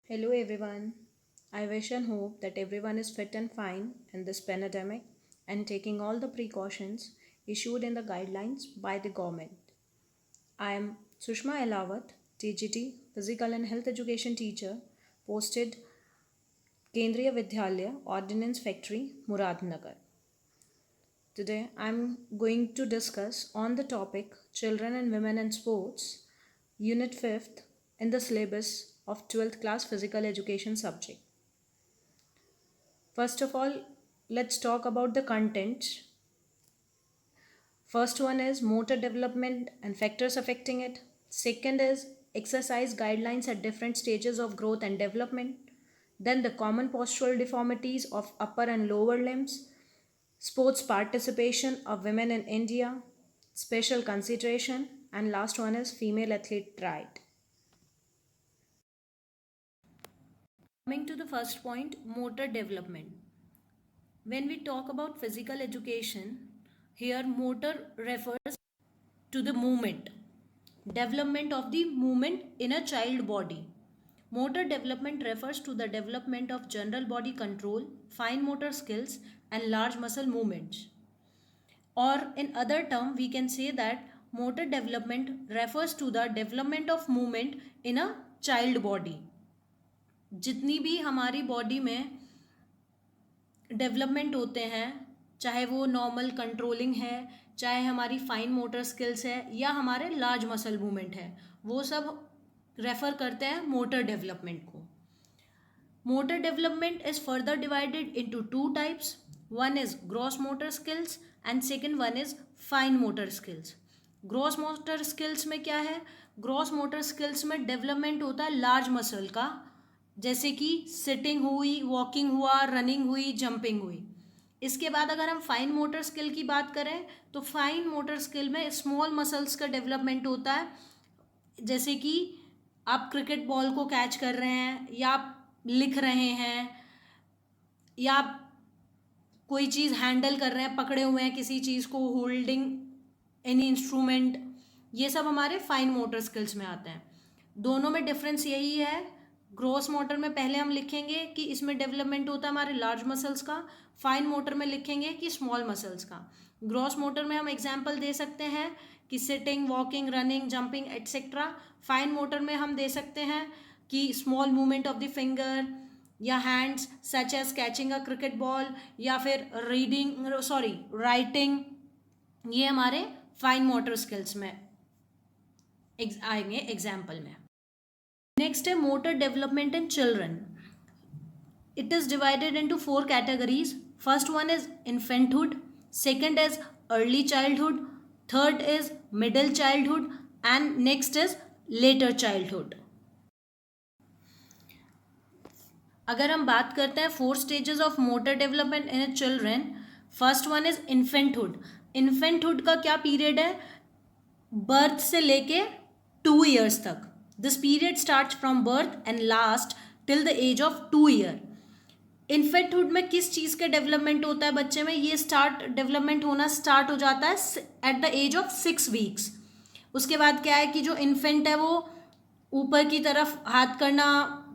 Hello everyone. I wish and hope that everyone is fit and fine in this pandemic and taking all the precautions issued in the guidelines by the government. I am Sushma Elawat, TGT, Physical and Health Education Teacher, posted Kendriya Vidyalaya, Ordnance Factory, Muradnagar. Today I am going to discuss on the topic Children and Women in Sports, Unit 5th in the syllabus of 12th class physical education subject. First of all, let's talk about the content. First one is motor development and factors affecting it. Second is exercise guidelines at different stages of growth and development. Then the common postural deformities of upper and lower limbs. Sports participation of women in India. Special consideration. And last one is female athlete right. Coming to the first point, motor development. When we talk about physical education, here motor refers to the movement, development of the movement in a child body. Motor development refers to the development of general body control, fine motor skills, and large muscle movements. Or in other term, we can say that motor development refers to the development of movement in a child body. जितनी भी हमारी body में development होते हैं, चाहे वो normal controlling है, चाहे हमारी फाइन मोटर स्किल्स है या हमारे लार्ज मसल मूवमेंट है, वो सब रेफर करते हैं मोटर डेवलपमेंट को. Motor development is further divided into two types. One is gross motor skills and second one is fine motor skills. Gross motor skills में क्या है? ग्रॉस मोटर स्किल्स में डेवलपमेंट होता है लार्ज मसल का, जैसे कि सिटिंग हुई, वॉकिंग हुआ, रनिंग हुई, जंपिंग हुई. इसके बाद अगर हम फाइन मोटर स्किल की बात करें तो फाइन मोटर स्किल में स्मॉल मसल्स का डेवलपमेंट होता है, जैसे कि आप क्रिकेट बॉल को कैच कर रहे हैं या आप लिख रहे हैं या आप कोई चीज़ हैंडल कर रहे हैं, पकड़े हुए हैं किसी चीज़ को, होल्डिंग एनी इंस्ट्रूमेंट, ये सब हमारे फाइन मोटर स्किल्स में आते हैं. दोनों में डिफरेंस यही है. ग्रॉस मोटर में पहले हम लिखेंगे कि इसमें डेवलपमेंट होता है हमारे लार्ज मसल्स का, फाइन मोटर में लिखेंगे कि स्मॉल मसल्स का. ग्रॉस मोटर में हम एग्जांपल दे सकते हैं कि sitting, walking, running, jumping etcetera. Fine motor में हम दे सकते हैं कि small movement of the finger या hands such as catching a cricket ball या फिर राइटिंग. ये हमारे फाइन मोटर स्किल्स में आएंगे एग्जाम्पल में. नेक्स्ट है motor development in children. It is divided into four categories. First one is infanthood, second is early childhood, third is middle childhood and next is later childhood. अगर हम बात करते हैं four stages of motor development in children, first one is infanthood. Infanthood का क्या period है? Birth से लेके 2 years तक. This period start from birth and last till the age of 2 year. Infanthood में किस चीज़ का डेवलपमेंट होता है बच्चे में? ये डेवलपमेंट होना स्टार्ट हो जाता है at the age of 6 weeks. उसके बाद क्या है कि जो इन्फेंट है वो ऊपर की तरफ हाथ करना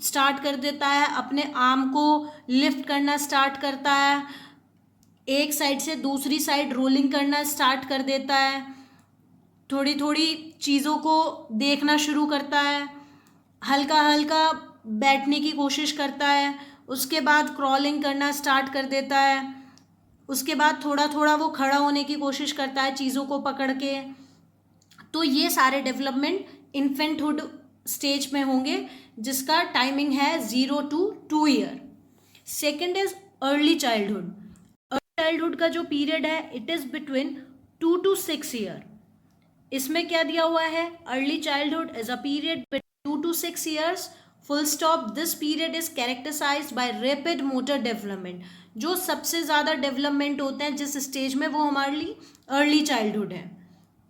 स्टार्ट कर देता है, अपने आर्म को लिफ्ट करना स्टार्ट करता है, एक साइड से दूसरी साइड रोलिंग करना स्टार्ट कर देता है, थोड़ी थोड़ी चीज़ों को देखना शुरू करता है, हल्का हल्का बैठने की कोशिश करता है, उसके बाद क्रॉलिंग करना स्टार्ट कर देता है, उसके बाद थोड़ा थोड़ा वो खड़ा होने की कोशिश करता है चीज़ों को पकड़ के. तो ये सारे डेवलपमेंट इन्फेंटहुड स्टेज में होंगे, जिसका टाइमिंग है 0 to 2 year. Second is early childhood. Early childhood का जो पीरियड है it is between 2 to 6 year. इसमें क्या दिया हुआ है? Early childhood is a period between 2 to 6 years. Full stop. This period is characterized by rapid motor development. जो सबसे ज़्यादा डेवलपमेंट होते हैं जिस स्टेज में, वो हमारी अर्ली चाइल्डहुड है.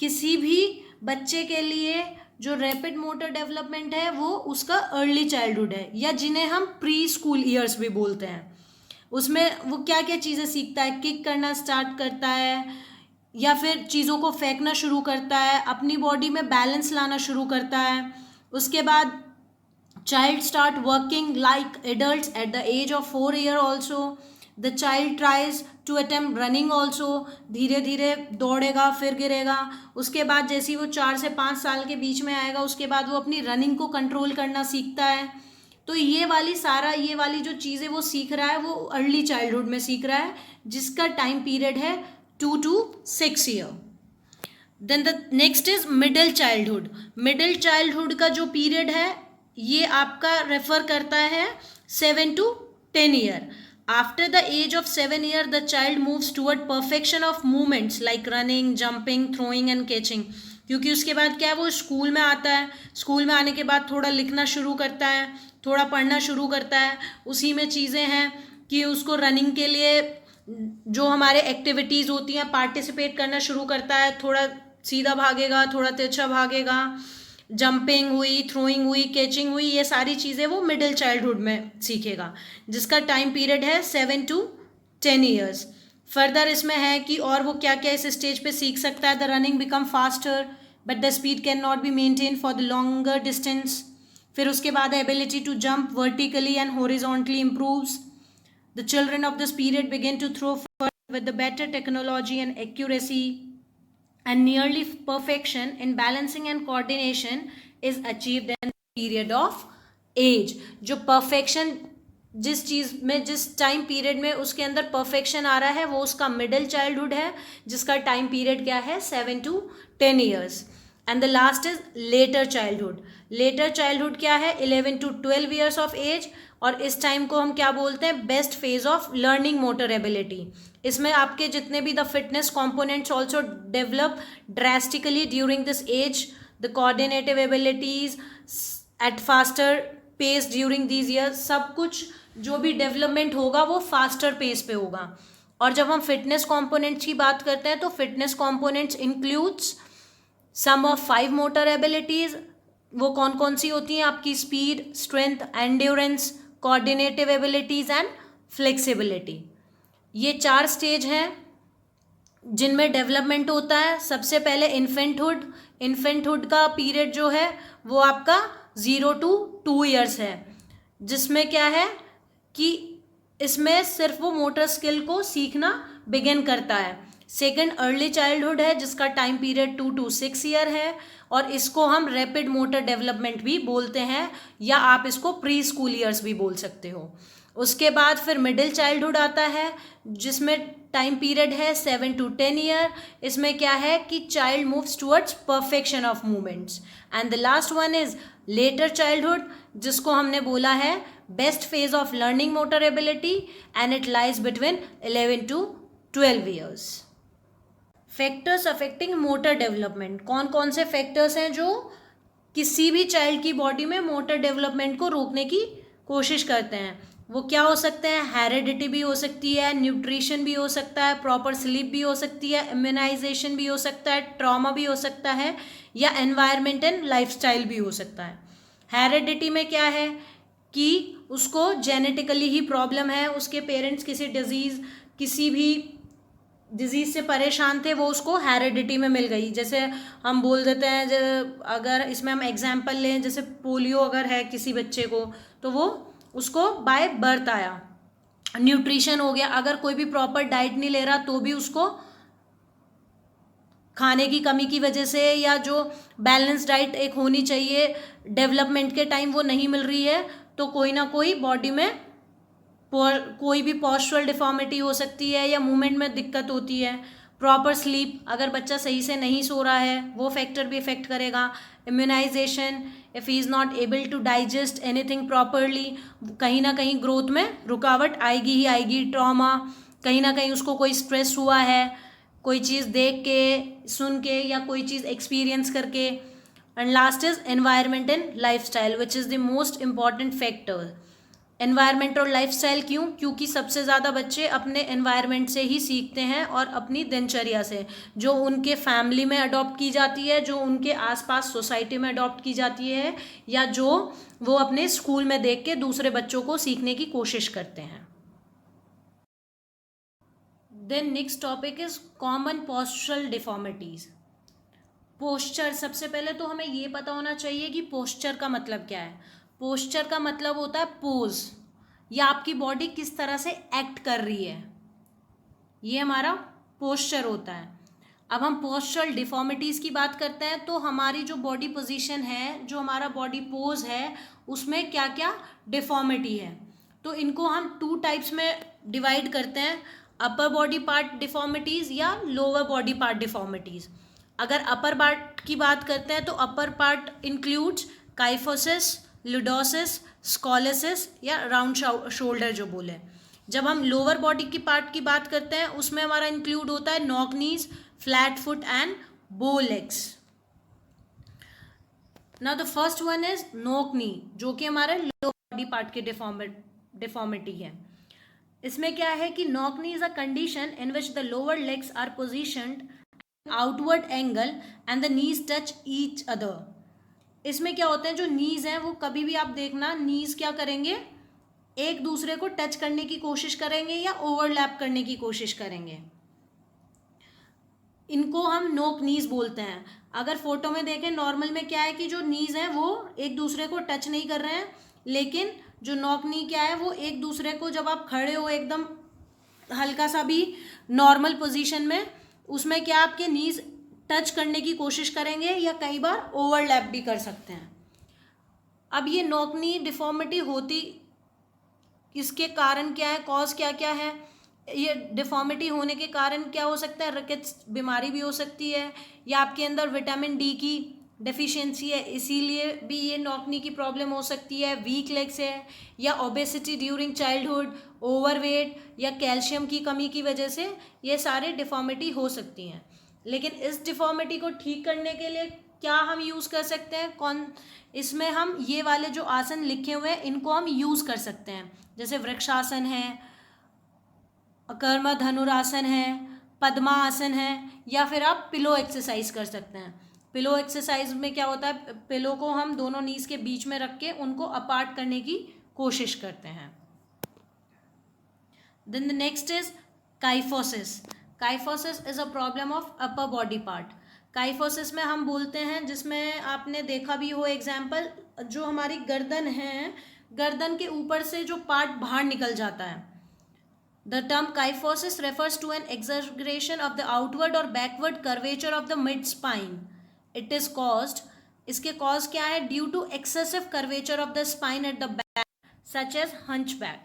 किसी भी बच्चे के लिए जो रैपिड मोटर डेवलपमेंट है वो उसका अर्ली चाइल्डहुड है, या जिन्हें हम प्री स्कूल ईयर्स भी बोलते हैं. उसमें वो क्या क्या चीज़ें सीखता है? किक करना स्टार्ट करता है, या फिर चीज़ों को फेंकना शुरू करता है, अपनी बॉडी में बैलेंस लाना शुरू करता है. उसके बाद Child start working like adults at the age of 4 year also. The child tries to attempt running also. धीरे धीरे दौड़ेगा फिर गिरेगा. उसके बाद जैसे ही वो 4 से 5 साल के बीच में आएगा उसके बाद वो अपनी रनिंग को कंट्रोल करना सीखता है. तो ये वाली जो चीज़ें वो सीख रहा है वो अर्ली चाइल्डहुड में सीख रहा है, जिसका टाइम पीरियड है 2 to 6 year. Then the next is middle childhood. Middle childhood का जो पीरियड है ये आपका रेफर करता है 7 to 10 year. After the age of 7 year the child moves toward perfection of movements like running, jumping, throwing and catching. क्योंकि उसके बाद क्या है, वो स्कूल में आता है. स्कूल में आने के बाद थोड़ा लिखना शुरू करता है, थोड़ा पढ़ना शुरू करता है. उसी में चीज़ें हैं कि उसको रनिंग के लिए जो हमारे एक्टिविटीज़ होती हैं पार्टिसिपेट करना शुरू करता है. थोड़ा सीधा भागेगा, थोड़ा तिरछा भागेगा. जंपिंग हुई, थ्रोइंग हुई, कैचिंग हुई, ये सारी चीज़ें वो मिडिल चाइल्डहुड में सीखेगा, जिसका टाइम पीरियड है 7 to 10 ईयर्स. फर्दर इसमें है कि और वो क्या क्या इस स्टेज पे सीख सकता है. The running become faster but the speed can not be maintain for the longer distance. फिर उसके बाद ability to jump vertically and horizontally improves. The children of this period begin to throw with the better technology and accuracy and nearly perfection in balancing and coordination is achieved in period of age. जो perfection जिस चीज़ में जिस time period में उसके अंदर perfection आ रहा है वो उसका मिडिल चाइल्डहुड है, जिसका टाइम पीरियड क्या है 7 to 10 years. And the last is later childhood. Letter childhood क्या है 11 to 12 ईयर्स ऑफ एज. और इस टाइम को हम क्या बोलते हैं, best phase of learning motor ability. इसमें आपके जितने भी the fitness components also develop drastically during this age. The coordinative abilities at faster pace during these years. सब कुछ जो भी डेवलपमेंट होगा वो फास्टर पेस पे होगा. और जब हम फिटनेस कॉम्पोनेंट्स की बात करते हैं तो fitness components includes some of 5 motor abilities. वो कौन कौन सी होती हैं आपकी, speed, strength, endurance, coordinative abilities and flexibility. ये 4 स्टेज हैं जिनमें डेवलपमेंट होता है. सबसे पहले इन्फेंटहुड. इन्फेंटहुड का पीरियड जो है वो आपका 0 to 2 ईयर्स है, जिसमें क्या है कि इसमें सिर्फ वो मोटर स्किल को सीखना बिगिन करता है. सेकेंड अर्ली चाइल्डहुड है जिसका टाइम पीरियड 2 to 6 ईयर है, और इसको हम रैपिड मोटर डेवलपमेंट भी बोलते हैं, या आप इसको प्री स्कूल ईयर्स भी बोल सकते हो. उसके बाद फिर मिडिल चाइल्डहुड आता है जिसमें टाइम पीरियड है 7 to 10 ईयर. इसमें क्या है कि child moves towards perfection of movements. And the last one is later childhood, जिसको हमने बोला है best phase of learning motor ability, and it lies between 11 to 12 years. Factors affecting motor development. कौन कौन से फैक्टर्स हैं जो किसी भी चाइल्ड की बॉडी में मोटर डेवलपमेंट को रोकने की कोशिश करते हैं. वो क्या हो सकते हैं, हेरिडिटी भी हो सकती है, न्यूट्रिशन भी हो सकता है, प्रॉपर स्लीप भी हो सकती है, इम्यूनाइजेशन भी हो सकता है, ट्रॉमा भी हो सकता है, या एनवायरनमेंट एंड लाइफस्टाइल भी हो सकता है. हेरिडिटी में क्या है कि उसको जेनेटिकली ही प्रॉब्लम है, उसके पेरेंट्स किसी भी डिजीज़ से परेशान थे, वो उसको हेरिडिटी में मिल गई. जैसे हम बोल देते हैं, अगर इसमें हम एग्जाम्पल लें, जैसे पोलियो अगर है किसी बच्चे को तो वो उसको बाय बर्थ आया. न्यूट्रिशन हो गया, अगर कोई भी प्रॉपर डाइट नहीं ले रहा तो भी उसको खाने की कमी की वजह से, या जो बैलेंस डाइट एक होनी चाहिए डेवलपमेंट के टाइम वो नहीं मिल रही है, तो कोई ना कोई बॉडी में कोई भी पोस्चरल डिफॉर्मिटी हो सकती है या मूवमेंट में दिक्कत होती है. प्रॉपर स्लीप, अगर बच्चा सही से नहीं सो रहा है वो फैक्टर भी इफेक्ट करेगा. Immunization, if he is not able to digest anything properly, कहीं ना कहीं ग्रोथ में रुकावट आएगी ही आएगी. ट्रॉमा, कहीं ना कहीं उसको कोई स्ट्रेस हुआ है, कोई चीज़ देख के, सुन के, या कोई चीज़ एक्सपीरियंस करके. And last is environment and lifestyle which is the most important factor. Environment और लाइफस्टाइल क्यों, क्योंकि सबसे ज़्यादा बच्चे अपने एनवायरनमेंट से ही सीखते हैं और अपनी दिनचर्या से, जो उनके फैमिली में अडॉप्ट की जाती है, जो उनके आसपास सोसाइटी में अडॉप्ट की जाती है, या जो वो अपने स्कूल में देख के दूसरे बच्चों को सीखने की कोशिश करते हैं. Then next topic is common postural deformities. Posture, सबसे पहले तो हमें ये पता होना चाहिए कि पोस्चर का मतलब क्या है. पोस्चर का मतलब होता है पोज, या आपकी बॉडी किस तरह से एक्ट कर रही है, ये हमारा पोस्चर होता है। अब हम पोस्चरल डिफॉर्मिटीज़ की बात करते हैं, तो हमारी जो बॉडी पोजीशन है, जो हमारा बॉडी पोज है, उसमें क्या क्या डिफॉर्मिटी है, तो इनको हम 2 टाइप्स में डिवाइड करते हैं, अपर बॉडी पार्ट डिफॉर्मिटीज़ या लोअर बॉडी पार्ट डिफॉर्मिटीज़। अगर अपर पार्ट की बात करते हैं तो upper part includes kyphosis, लुडोसिस, scoliosis या राउंड शोल्डर जो बोले। जब हम लोअर बॉडी की पार्ट की बात करते हैं उसमें हमारा इंक्लूड होता है knock knees, flat foot and bow legs. Now the first one is knock knee, जो कि हमारे लोअर बॉडी पार्ट की डिफॉर्मिटी है। इसमें क्या है कि knock knee is a condition in which the lower legs are positioned outward angle and the knees touch each other. इसमें क्या होता है, जो नीज हैं वो कभी भी आप देखना, नीज क्या करेंगे, एक दूसरे को टच करने की कोशिश करेंगे या ओवरलैप करने की कोशिश करेंगे। इनको हम नोक नीज बोलते हैं। अगर फोटो में देखें, नॉर्मल में क्या है कि जो नीज हैं वो एक दूसरे को टच नहीं कर रहे हैं, लेकिन जो नॉक नी क्या है, वो एक दूसरे को, जब आप खड़े हो एकदम हल्का सा भी नॉर्मल पोजीशन में, उसमें क्या आपके नीज टच करने की कोशिश करेंगे या कई बार ओवरलैप भी कर सकते हैं। अब ये नॉक नी डिफॉर्मिटी होती, इसके कारण क्या है, कॉज क्या क्या है, ये डिफॉर्मिटी होने के कारण क्या हो सकता है, रिकेट्स बीमारी भी हो सकती है, या आपके अंदर विटामिन डी की डेफिशिएंसी है इसीलिए भी ये नॉकनी की प्रॉब्लम हो सकती है, वीक लेग्स है, या ओबेसिटी ड्यूरिंग चाइल्डहुड, ओवरवेट या कैल्शियम की कमी की वजह से ये सारे डिफॉर्मिटी हो सकती हैं। लेकिन इस डिफॉर्मिटी को ठीक करने के लिए क्या हम यूज़ कर सकते हैं, इसमें हम ये वाले जो आसन लिखे हुए हैं इनको हम यूज़ कर सकते हैं, जैसे वृक्षासन है, कर्म धनुरासन है, पद्मासन है, या फिर आप पिलो एक्सरसाइज कर सकते हैं। पिलो एक्सरसाइज में क्या होता है, पिलो को हम दोनों नीज के बीच में रख के उनको अपार्ट करने की कोशिश करते हैं। Then the next is kyphosis. Kyphosis is a problem of upper body part. Kyphosis में हम बोलते हैं, जिसमें आपने देखा भी हो एग्जाम्पल, जो हमारी गर्दन है, गर्दन के ऊपर से जो पार्ट बाहर निकल जाता है। The term kyphosis refers to an exaggeration of the outward or backward curvature of the mid-spine. It is caused, इसके cause क्या है, due to excessive curvature of the spine at the back, such as hunchback.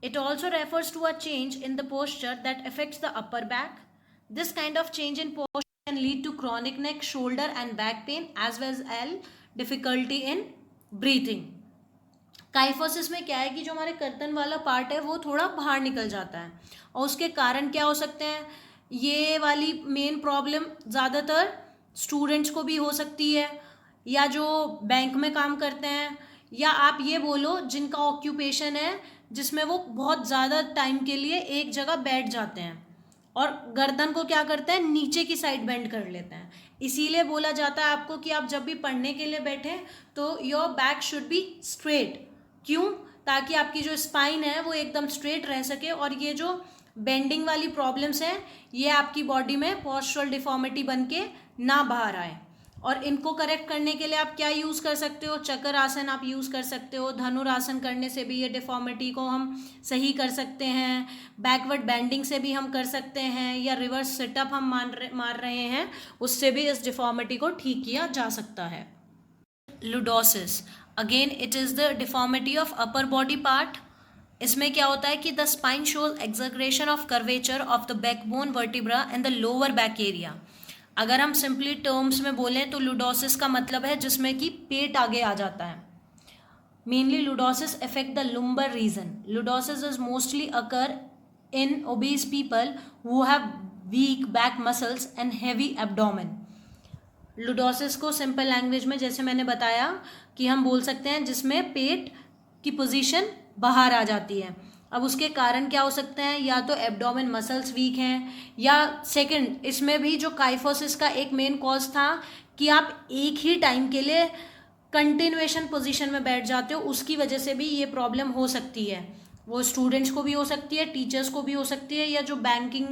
It also refers to a change in the posture that affects the upper back. This kind of change in posture can lead to chronic neck, shoulder and back pain as well as difficulty in breathing. Kyphosis में क्या है कि जो हमारे गर्दन वाला part है वो थोड़ा बाहर निकल जाता है, और उसके कारण क्या हो सकते हैं, ये वाली मेन प्रॉब्लम ज़्यादातर स्टूडेंट्स को भी हो सकती है, या जो बैंक में काम करते हैं, या आप ये बोलो जिनका ऑक्यूपेशन है जिसमें वो बहुत ज़्यादा टाइम के लिए एक जगह बैठ जाते हैं और गर्दन को क्या करते हैं, नीचे की साइड बेंड कर लेते हैं। इसीलिए बोला जाता है आपको कि आप जब भी पढ़ने के लिए बैठें तो your back should be straight. क्यों? ताकि आपकी जो स्पाइन है वो एकदम स्ट्रेट रह सके, और ये जो बेंडिंग वाली प्रॉब्लम्स हैं ये आपकी बॉडी में पोस्चरल डिफॉर्मिटी बन के ना बाहर आए। और इनको करेक्ट करने के लिए आप क्या यूज़ कर सकते हो, चक्र आसन आप यूज़ कर सकते हो, धनुरासन करने से भी ये डिफॉर्मिटी को हम सही कर सकते हैं, बैकवर्ड बेंडिंग से भी हम कर सकते हैं, या रिवर्स सिटअप हम मार रहे हैं, उससे भी इस डिफॉर्मिटी को ठीक किया जा सकता है। Lordosis, again it is the deformity of upper body part. इसमें क्या होता है कि the spine shows exaggeration of curvature of the backbone vertebra and the lower back area. अगर हम सिंपली टर्म्स में बोलें तो लुडोसिस का मतलब है जिसमें कि पेट आगे आ जाता है। Mainly lordosis affect the lumbar region. Lordosis is mostly occur in obese people who have weak back muscles and heavy abdomen. Lordosis को सिंपल लैंग्वेज में जैसे मैंने बताया कि हम बोल सकते हैं जिसमें पेट की पोजीशन बाहर आ जाती है। अब उसके कारण क्या हो सकते हैं, या तो एब्डोमेन मसल्स वीक हैं, या सेकंड इसमें भी जो काइफोसिस का एक मेन कॉज था कि आप एक ही टाइम के लिए कंटिन्यूएशन पोजीशन में बैठ जाते हो, उसकी वजह से भी ये प्रॉब्लम हो सकती है। वो स्टूडेंट्स को भी हो सकती है, टीचर्स को भी हो सकती है, या जो बैंकिंग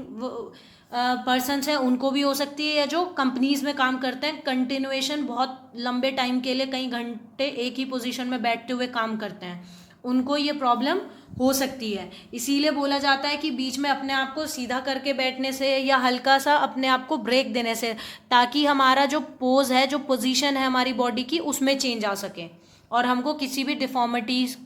पर्सनस हैं उनको भी हो सकती है, या जो कंपनीज में काम करते हैं, कंटिन्यूएशन बहुत लंबे टाइम के लिए कई घंटे एक ही पोजीशन में बैठते हुए काम करते हैं, उनको ये प्रॉब्लम हो सकती है। इसीलिए बोला जाता है कि बीच में अपने आप को सीधा करके बैठने से या हल्का सा अपने आप को ब्रेक देने से, ताकि हमारा जो पोज है, जो पोजीशन है हमारी बॉडी की, उसमें चेंज आ सके और हमको किसी भी डिफॉर्मिटीज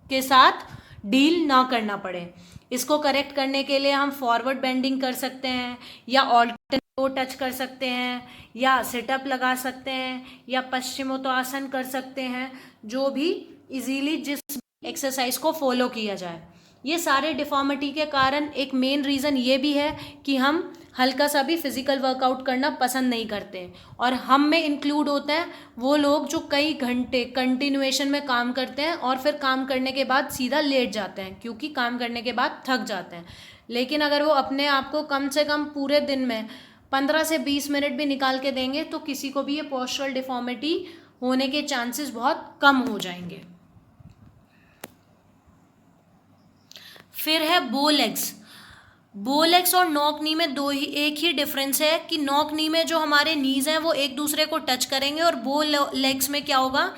के साथ डील ना करना पड़े। इसको करेक्ट करने के लिए हम फॉरवर्ड बेंडिंग कर सकते हैं, या ऑल्टरनेट टच कर सकते हैं, या सिटअप लगा सकते हैं, या पश्चिमोत्तासन कर सकते हैं, जो भी इजीली जिस एक्सरसाइज को फॉलो किया जाए। ये सारे डिफॉर्मिटी के कारण एक मेन रीज़न ये भी है कि हम हल्का सा भी फिजिकल वर्कआउट करना पसंद नहीं करते, और हम में इंक्लूड होते हैं वो लोग जो कई घंटे कंटिन्यूएशन में काम करते हैं और फिर काम करने के बाद सीधा लेट जाते हैं, क्योंकि काम करने के बाद थक जाते हैं। लेकिन अगर वो अपने आप को कम से कम पूरे दिन में 15 से 20 मिनट भी निकाल के देंगे तो किसी को भी ये पोस्चरल डिफॉर्मिटी होने के चांसेस बहुत कम हो जाएंगे। फिर है बो लेग्स। बो लेग्स और नॉक नी में एक ही डिफरेंस है कि नॉक नी में जो हमारे नीज हैं वो एक दूसरे को टच करेंगे, और बो लेग्स में क्या होगा,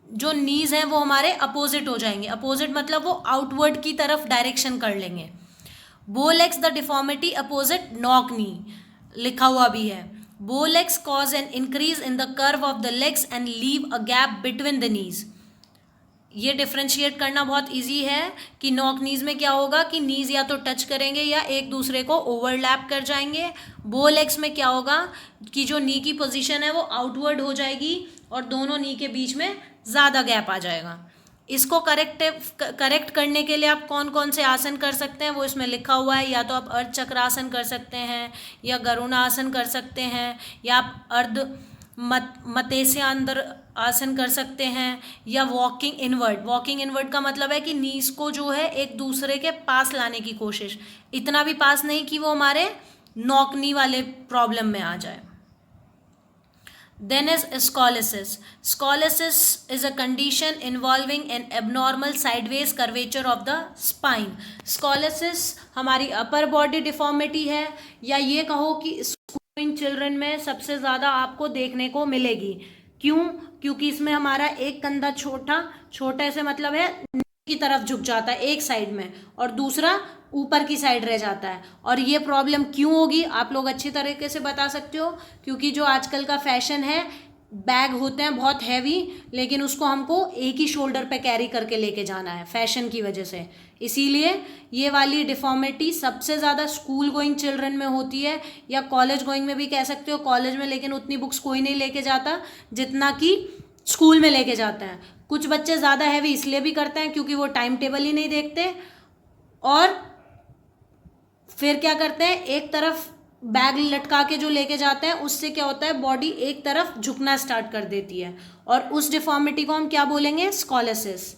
जो नीज हैं वो हमारे अपोजिट हो जाएंगे। अपोजिट मतलब वो आउटवर्ड की तरफ डायरेक्शन कर लेंगे। Bow legs the deformity opposite knock knee लिखा हुआ भी है। Bow legs cause an increase in the curve of the legs and leave a gap between the knees. ये डिफ्रेंशिएट करना बहुत इजी है कि नॉक नीज में क्या होगा कि नीज या तो टच करेंगे या एक दूसरे को ओवरलैप कर जाएंगे। बो लेग्स में क्या होगा कि जो नी की पोजीशन है वो आउटवर्ड हो जाएगी और दोनों नी के बीच में ज़्यादा गैप आ जाएगा। इसको करेक्ट करने के लिए आप कौन कौन से आसन कर सकते हैं वो इसमें लिखा हुआ है। या तो आप अर्ध चक्रासन कर सकते हैं, या गरुणासन कर सकते हैं, या आप अर्ध मत्स्यांदर आसन कर सकते हैं, या वॉकिंग इनवर्ड। वॉकिंग इनवर्ड का मतलब है कि नीज को जो है एक दूसरे के पास लाने की कोशिश, इतना भी पास नहीं कि वो हमारे नॉक नी वाले प्रॉब्लम में आ जाए। Then is scoliosis. Scoliosis is a condition involving an abnormal sideways curvature of the spine. Scoliosis हमारी अपर बॉडी डिफॉर्मिटी है, या ये कहो कि स्कूलिंग चिल्ड्रन में सबसे ज़्यादा आपको देखने को मिलेगी। क्यों? क्योंकि इसमें हमारा एक कंधा छोटा से मतलब है की तरफ झुक जाता है एक साइड में, और दूसरा ऊपर की साइड रह जाता है। और ये प्रॉब्लम क्यों होगी आप लोग अच्छी तरीके से बता सकते हो, क्योंकि जो आजकल का फैशन है, बैग होते हैं बहुत हैवी, लेकिन उसको हमको एक ही शोल्डर पे कैरी करके लेके जाना है फैशन की वजह से। इसीलिए ये वाली डिफॉर्मिटी सबसे ज़्यादा स्कूल गोइंग चिल्ड्रन में होती है, या कॉलेज गोइंग में भी कह सकते हो। कॉलेज में लेकिन उतनी बुक्स कोई नहीं लेके जाता जितना कि स्कूल में लेके जाते हैं। कुछ बच्चे ज़्यादा हैवी इसलिए भी करते हैं क्योंकि वो टाइम टेबल ही नहीं देखते, और फिर क्या करते हैं, एक तरफ बैग लटका के जो लेके जाते हैं, उससे क्या होता है बॉडी एक तरफ झुकना स्टार्ट कर देती है, और उस डिफॉर्मिटी को हम क्या बोलेंगे, scoliosis.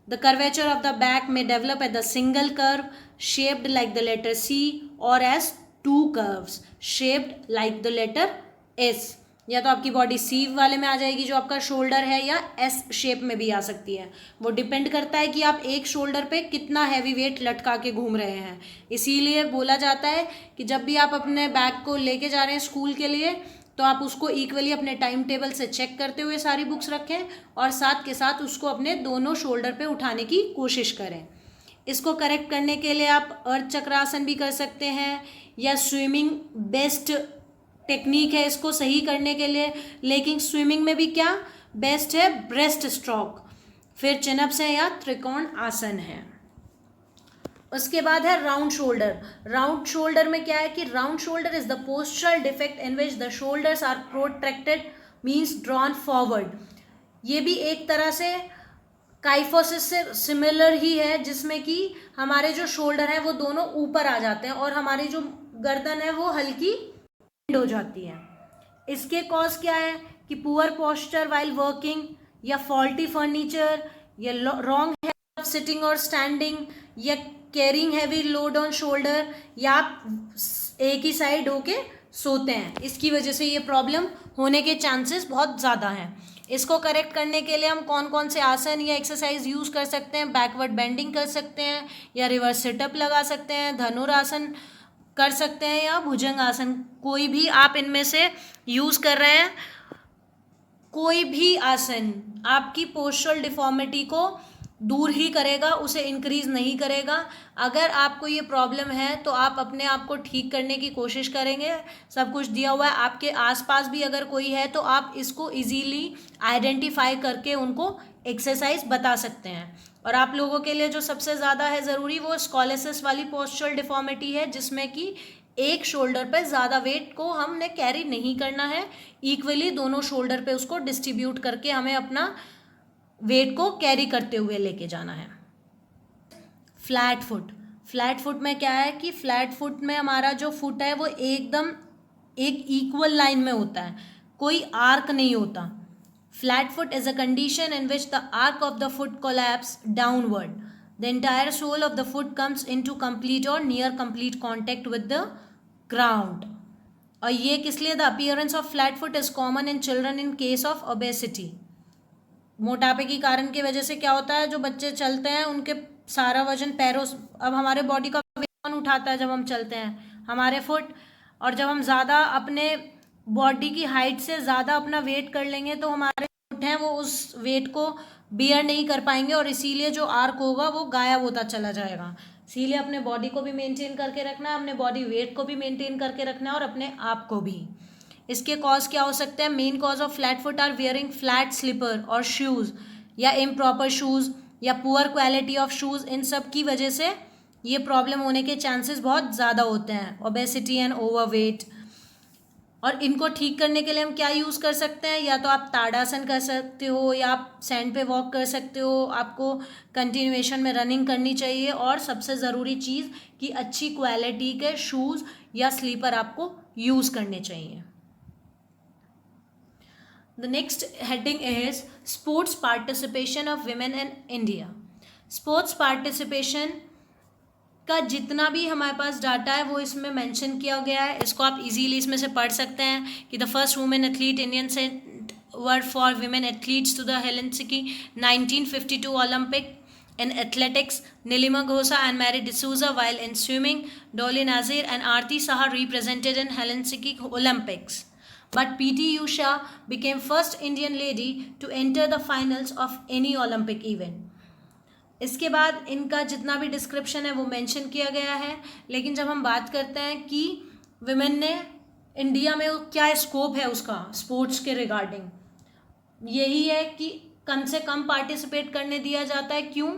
The curvature of the back में develop at the single curve shaped like the letter C, और as two curves shaped like the letter S. या तो आपकी बॉडी सी वाले में आ जाएगी जो आपका शोल्डर है, या एस शेप में भी आ सकती है। वो डिपेंड करता है कि आप एक शोल्डर पे कितना हैवी वेट लटका के घूम रहे हैं। इसीलिए बोला जाता है कि जब भी आप अपने बैग को लेके जा रहे हैं स्कूल के लिए, तो आप उसको इक्वली अपने टाइम टेबल से चेक करते हुए सारी बुक्स रखें, और साथ के साथ उसको अपने दोनों शोल्डर पे उठाने की कोशिश करें। इसको करेक्ट करने के लिए आप अर्ध चक्रासन भी कर सकते हैं, या स्विमिंग बेस्ट टेक्निक है इसको सही करने के लिए। लेकिन स्विमिंग में भी क्या बेस्ट है, ब्रेस्ट स्ट्रोक। फिर चिनअप्स है या त्रिकोण आसन है। उसके बाद है राउंड शोल्डर। राउंड शोल्डर में क्या है कि round shoulder is the postural defect in which the shoulders are protracted, means drawn forward. ये भी एक तरह से काइफोसिस से सिमिलर ही है, जिसमें कि हमारे जो शोल्डर हैं वो दोनों ऊपर आ जाते हैं और हमारी जो गर्दन है वो हल्की हो जाती है। इसके कॉज क्या है कि पुअर पोस्चर वाइल वर्किंग, या फॉल्टी फर्नीचर, या रॉन्ग हैबिट ऑफ सिटिंग और स्टैंडिंग, या carrying heavy load on shoulder, या आप एक ही साइड होके सोते हैं। इसकी वजह से ये प्रॉब्लम होने के चांसेस बहुत ज़्यादा हैं। इसको करेक्ट करने के लिए हम कौन कौन से आसन या एक्सरसाइज यूज़ कर सकते हैं? बैकवर्ड बेंडिंग कर सकते हैं, या रिवर्स सिटअप लगा सकते हैं, धनुरासन कर सकते हैं, या भुजंग आसन। कोई भी आप इनमें से यूज़ कर रहे हैं, कोई भी आसन आपकी पोस्चरल डिफॉर्मिटी को दूर ही करेगा, उसे इंक्रीज नहीं करेगा। अगर आपको ये प्रॉब्लम है तो आप अपने आप को ठीक करने की कोशिश करेंगे। सब कुछ दिया हुआ है, आपके आसपास भी अगर कोई है तो आप इसको इजीली आइडेंटिफाई करके उनको एक्सरसाइज बता सकते हैं। और आप लोगों के लिए जो सबसे ज़्यादा है ज़रूरी, वो स्कॉलियोसिस वाली पोस्चरल डिफॉर्मिटी है, जिसमें कि एक शोल्डर पे ज़्यादा वेट को हमने कैरी नहीं करना है, इक्वली दोनों शोल्डर पे उसको डिस्ट्रीब्यूट करके हमें अपना वेट को कैरी करते हुए लेके जाना है। फ्लैट फुट, फ्लैट फुट में क्या है कि फ्लैट फुट में हमारा जो फुट है वो एकदम एक इक्वल लाइन में होता है, कोई आर्क नहीं होता। Flat foot is a condition in which the arch of the foot collapse downward, the entire sole of the foot comes into complete और near complete contact with the ground. और ये किस लिए? The appearance of flat foot is common in children in case of obesity. मोटापे की कारण की वजह से क्या होता है, जो बच्चे चलते हैं उनके सारा वजन पैरों, अब हमारे बॉडी का वेट कौन उठाता है जब हम चलते हैं? हमारे फुट। और जब हम ज़्यादा अपने बॉडी की हाइट से ज़्यादा अपना वेट कर लेंगे तो हमारे फुट हैं वो उस वेट को बियर नहीं कर पाएंगे, और इसीलिए जो आर्क होगा वो गायब होता चला जाएगा। इसीलिए अपने बॉडी को भी मेंटेन करके रखना है, अपने बॉडी वेट को भी मेंटेन करके रखना है, और अपने आप को भी। इसके कॉज क्या हो सकते हैं? Main cause of flat foot are wearing flat slipper और शूज़, या इम्प्रॉपर शूज़, या पुअर क्वालिटी ऑफ शूज़। इन सब की वजह से ये प्रॉब्लम होने के चांसेस बहुत ज़्यादा होते हैं, ओबेसिटी एंड ओवरवेट। और इनको ठीक करने के लिए हम क्या यूज़ कर सकते हैं? या तो आप ताड़ासन कर सकते हो, या आप सैंड पे वॉक कर सकते हो, आपको कंटिन्यूएशन में रनिंग करनी चाहिए, और सबसे ज़रूरी चीज़ कि अच्छी क्वालिटी के शूज़ या स्लीपर आपको यूज़ करने चाहिए। The next heading is sports participation of women in India. Sports participation का जितना भी हमारे पास डाटा है वो इसमें मेंशन किया गया है। इसको आप इजीली इसमें से पढ़ सकते हैं कि the first women athlete Indian saint word for women athletes to the Helsinki 1952 Olympic in athletics, Nilima Ghosa and Mary D'Souza, while in swimming, Dolly Nazir and Aarti Saha represented in Helsinki Olympics. But PT Usha became first Indian lady to enter the finals of any Olympic event. इसके बाद इनका जितना भी description है वो mention किया गया है। लेकिन जब हम बात करते हैं कि विमेन ने इंडिया में क्या स्कोप है उसका स्पोर्ट्स के रिगार्डिंग, यही है कि कम से कम पार्टिसिपेट करने दिया जाता है। क्यों?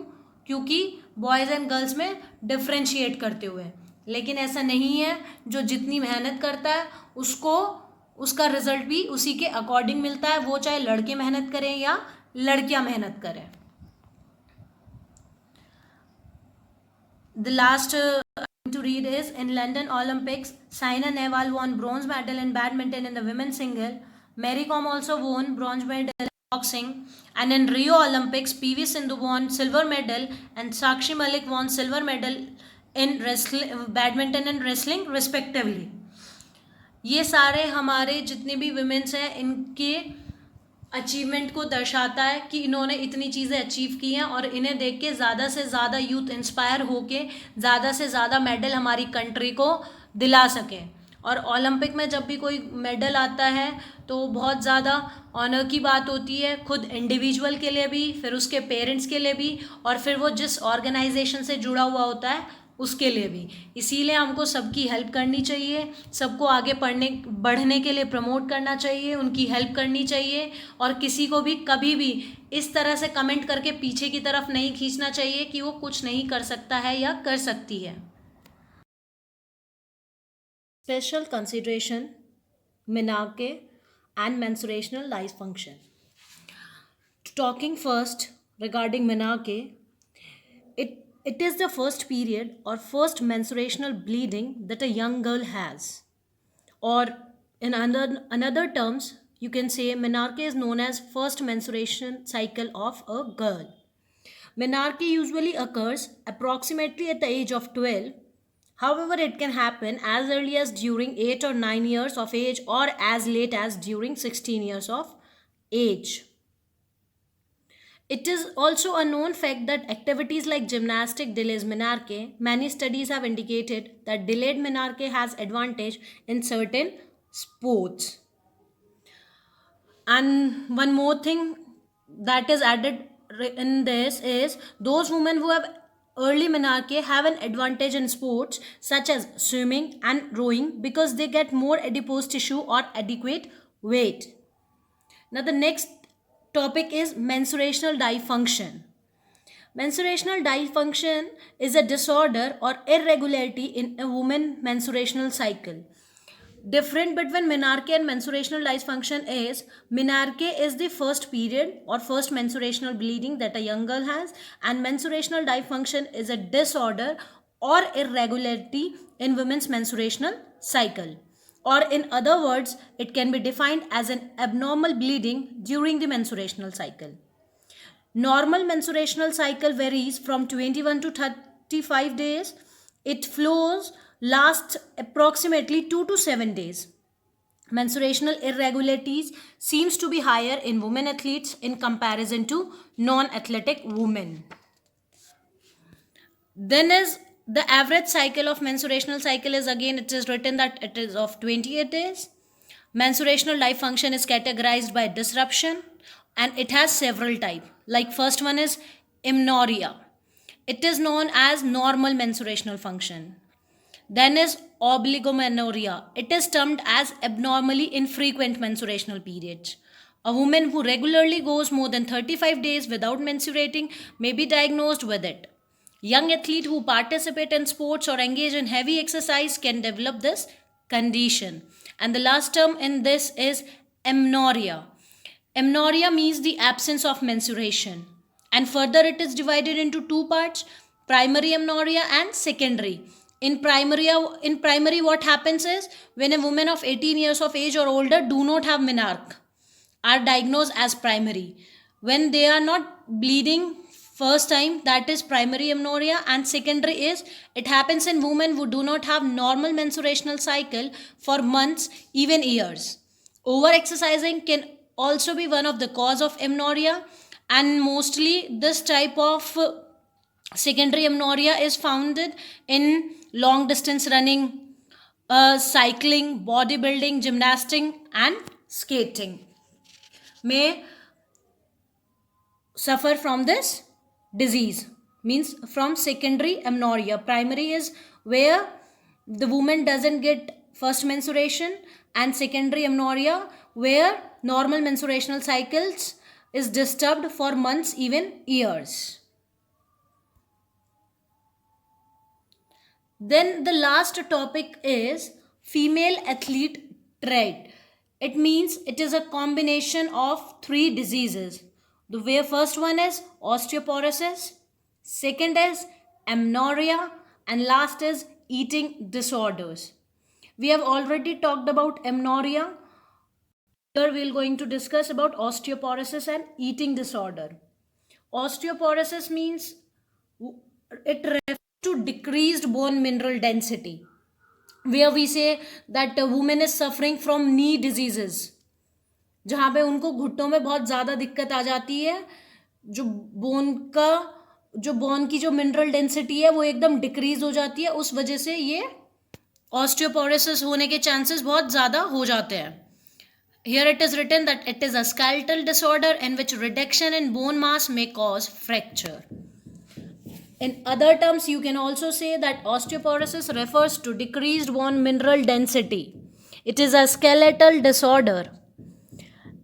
क्योंकि बॉयज़ एंड गर्ल्स में डिफ्रेंशिएट करते हुए। लेकिन ऐसा नहीं है, जो जितनी मेहनत करता है उसको उसका रिजल्ट भी उसी के अकॉर्डिंग मिलता है, वो चाहे लड़के मेहनत करें या लड़कियां मेहनत करें। The last to read is in London Olympics, Saina Nehwal won bronze medal in badminton in the women's single. Mary Kom also won bronze medal in boxing. And in Rio Olympics, PV Sindhu won silver medal and Sakshi Malik won silver medal in wrestling, badminton and wrestling respectively. ये सारे हमारे जितने भी women's हैं इनके achievement को दर्शाता है कि इन्होंने इतनी चीज़ें अचीव की हैं, और इन्हें देख के ज़्यादा से ज़्यादा यूथ इंस्पायर होके ज़्यादा से ज़्यादा मेडल हमारी कंट्री को दिला सकें। और ओलंपिक में जब भी कोई मेडल आता है तो बहुत ज़्यादा ऑनर की बात होती है, खुद इंडिविजुअल के लिए भी, फिर उसके पेरेंट्स के लिए भी, और फिर वो जिस ऑर्गेनाइजेशन से जुड़ा हुआ होता है उसके लिए भी। इसीलिए हमको सबकी हेल्प करनी चाहिए, सबको आगे बढ़ने के लिए प्रमोट करना चाहिए, उनकी हेल्प करनी चाहिए, और किसी को भी कभी भी इस तरह से कमेंट करके पीछे की तरफ नहीं खींचना चाहिए कि वो कुछ नहीं कर सकता है या कर सकती है। Special consideration menarche and menstrual life function. Talking first regarding menarche, It is the first period or first menstruational bleeding that a young girl has. Or in another terms, you can say menarche is known as first menstruation cycle of a girl. Menarche usually occurs approximately at the age of 12. However, it can happen as early as during 8 or 9 years of age, or as late as during 16 years of age. It is also a known fact that activities like gymnastic delays menarche. Many studies have indicated that delayed menarche has advantage in certain sports. And one more thing that is added in this is those women who have early menarche have an advantage in sports such as swimming and rowing because they get more adipose tissue or adequate weight. Now, the next topic is menstruational dysfunction. Menstruational dysfunction is a disorder or irregularity in a woman's menstruational cycle. Different between menarche and menstruational dysfunction is menarche is the first period or first menstruational bleeding that a young girl has, and menstruational dysfunction is a disorder or irregularity in women's menstruational cycle. Or, in other words, it can be defined as an abnormal bleeding during the menstruational cycle. Normal menstruational cycle varies from 21 to 35 days. It flows lasts approximately 2 to 7 days. Menstruational irregularities seems to be higher in women athletes in comparison to non-athletic women. Then is the average cycle of menstruational cycle is, again it is written that it is of 28 days. Menstruational life function is categorized by disruption and it has several types. Like first one is amenorrhea. It is known as normal menstruational function. Then is oligomenorrhea. It is termed as abnormally infrequent menstruational periods. A woman who regularly goes more than 35 days without menstruating may be diagnosed with it. Young athletes who participate in sports or engage in heavy exercise can develop this condition. And the last term in this is amenorrhea. Amenorrhea means the absence of menstruation. And further it is divided into two parts, primary amenorrhea and secondary. In primary what happens is when a woman of 18 years of age or older do not have menarche are diagnosed as primary. When they are not bleeding first time, that is primary amenorrhea, and secondary is it happens in women who do not have normal menstruational cycle for months, even years. Over exercising can also be one of the cause of amenorrhea, and mostly this type of secondary amenorrhea is found in long distance running, cycling, bodybuilding, gymnastics, and skating may suffer from this disease, means from secondary amenorrhea. Primary is where the woman doesn't get first menstruation, and secondary amenorrhea where normal menstruational cycles is disturbed for months, even years. Then the last topic is female athlete trait. It means it is a combination of three diseases. The way first one is osteoporosis, second is amenorrhea, and last is eating disorders. We have already talked about amenorrhea. Here we are going to discuss about osteoporosis and eating disorder. Osteoporosis means it refers to decreased bone mineral density, where we say that a woman is suffering from knee diseases, जहाँ पे उनको घुटनों में बहुत ज़्यादा दिक्कत आ जाती है, जो बोन की जो मिनरल डेंसिटी है वो एकदम डिक्रीज हो जाती है, उस वजह से ये ऑस्टियोपोरोसिस होने के चांसेस बहुत ज़्यादा हो जाते हैं. Here it is written that it is a skeletal disorder in which reduction in bone mass may cause fracture. In other terms, you can also say that osteoporosis refers to decreased bone mineral density. It is a skeletal disorder.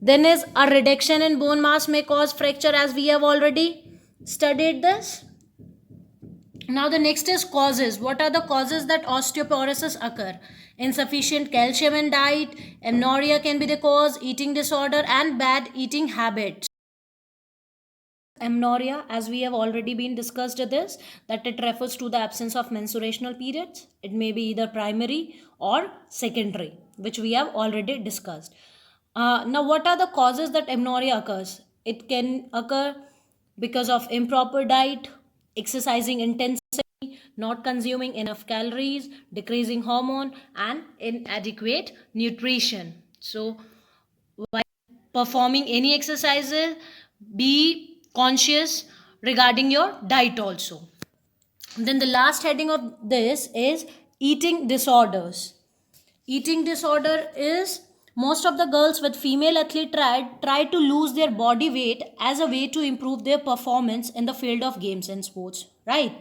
Then is a reduction in bone mass may cause fracture, as we have already studied this. Now the next is causes. What are the causes that osteoporosis occur? Insufficient calcium in diet, amenorrhea can be the cause, eating disorder, and bad eating habits. Amenorrhea, as we have already been discussed this, that it refers to the absence of menstruational periods. It may be either primary or secondary, which we have already discussed. Now, what are the causes that amenorrhea occurs? It can occur because of improper diet, exercising intensity, not consuming enough calories, decreasing hormone, and inadequate nutrition. So, while performing any exercises, be conscious regarding your diet also. Then the last heading of this is eating disorders. Eating disorder is most of the girls with female athlete try to lose their body weight as a way to improve their performance in the field of games and sports, right?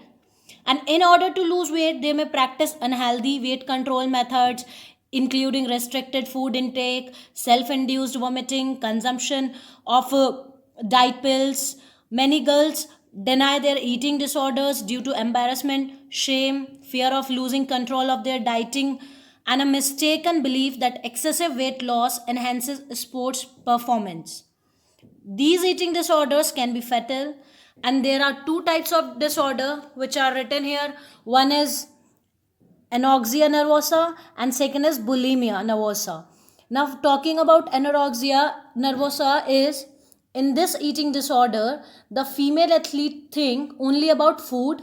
And in order to lose weight, they may practice unhealthy weight control methods, including restricted food intake, self induced vomiting, consumption of diet pills. Many girls deny their eating disorders due to embarrassment, shame, fear of losing control of their dieting, and a mistaken belief that excessive weight loss enhances sports performance. These eating disorders can be fatal, and there are two types of disorder which are written here. One is anorexia nervosa and second is bulimia nervosa. Now talking about anorexia nervosa is, in this eating disorder, the female athlete think only about food,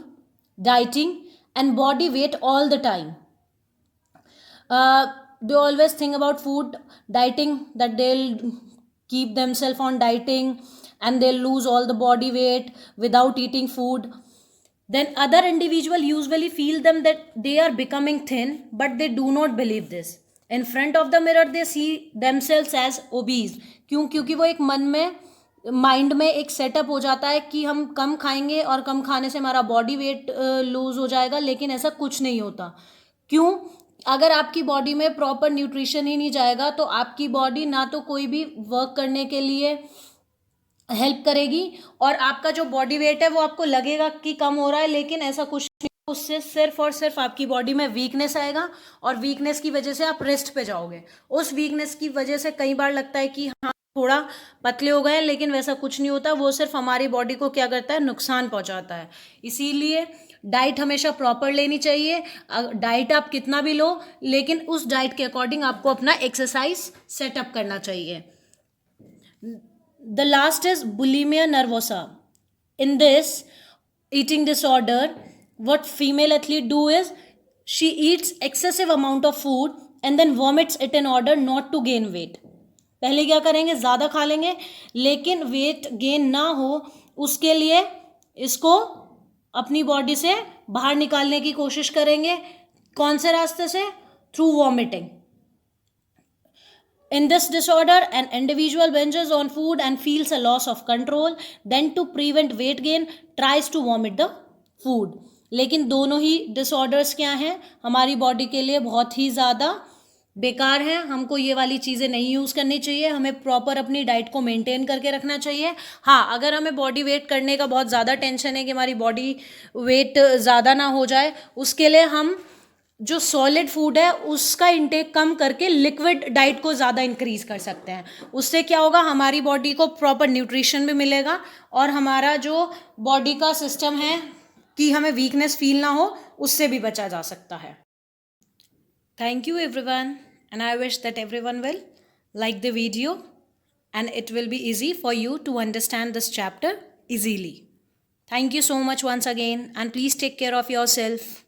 dieting and body weight all the time. They always think about food, dieting, that they'll keep themselves on dieting and they'll lose all the body weight without eating food. Then other individual usually feel them that they are becoming thin, but they do not believe this. In front of the mirror they see themselves as obese. क्यों? क्योंकि वो एक मन में, mind में एक setup हो जाता है कि हम कम खाएंगे और कम खाने से हमारा बॉडी वेट लूज हो जाएगा, लेकिन ऐसा कुछ नहीं होता. क्यों? अगर आपकी बॉडी में प्रॉपर न्यूट्रिशन ही नहीं जाएगा तो आपकी बॉडी ना तो कोई भी वर्क करने के लिए हेल्प करेगी, और आपका जो बॉडी वेट है वो आपको लगेगा कि कम हो रहा है, लेकिन ऐसा कुछ नहीं. उससे सिर्फ और सिर्फ आपकी बॉडी में वीकनेस आएगा और वीकनेस की वजह से आप रेस्ट पे जाओगे. उस वीकनेस की वजह से कई बार लगता है कि हाँ थोड़ा पतले हो गए, लेकिन वैसा कुछ नहीं होता. वो सिर्फ हमारी बॉडी को क्या करता है, नुकसान पहुंचाता है. इसीलिए डाइट हमेशा प्रॉपर लेनी चाहिए. डाइट आप कितना भी लो, लेकिन उस डाइट के अकॉर्डिंग आपको अपना एक्सरसाइज सेटअप करना चाहिए. The last is bulimia nervosa. In this eating disorder, what female athlete do is she eats excessive amount of food and then vomits it in order not to gain weight. पहले क्या करेंगे, ज़्यादा खा लेंगे, लेकिन weight gain ना हो उसके लिए इसको अपनी बॉडी से बाहर निकालने की कोशिश करेंगे. कौन से रास्ते से? Through vomiting. In this disorder, an individual binges on food and feels a loss of control. Then to prevent weight gain, tries to vomit the food. लेकिन दोनों ही disorders क्या हैं, हमारी बॉडी के लिए बहुत ही ज़्यादा बेकार है. हमको ये वाली चीज़ें नहीं यूज़ करनी चाहिए. हमें प्रॉपर अपनी डाइट को मेंटेन करके रखना चाहिए. हाँ, अगर हमें बॉडी वेट करने का बहुत ज़्यादा टेंशन है कि हमारी बॉडी वेट ज़्यादा ना हो जाए, उसके लिए हम जो सॉलिड फूड है उसका इंटेक कम करके लिक्विड डाइट को ज़्यादा इंक्रीज़ कर सकते हैं. उससे क्या होगा, हमारी बॉडी को प्रॉपर न्यूट्रिशन भी मिलेगा और हमारा जो बॉडी का सिस्टम है कि हमें वीकनेस फील ना हो, उससे भी बचा जा सकता है. Thank you everyone, and I wish that everyone will like the video and it will be easy for you to understand this chapter easily. Thank you so much once again, and please take care of yourself.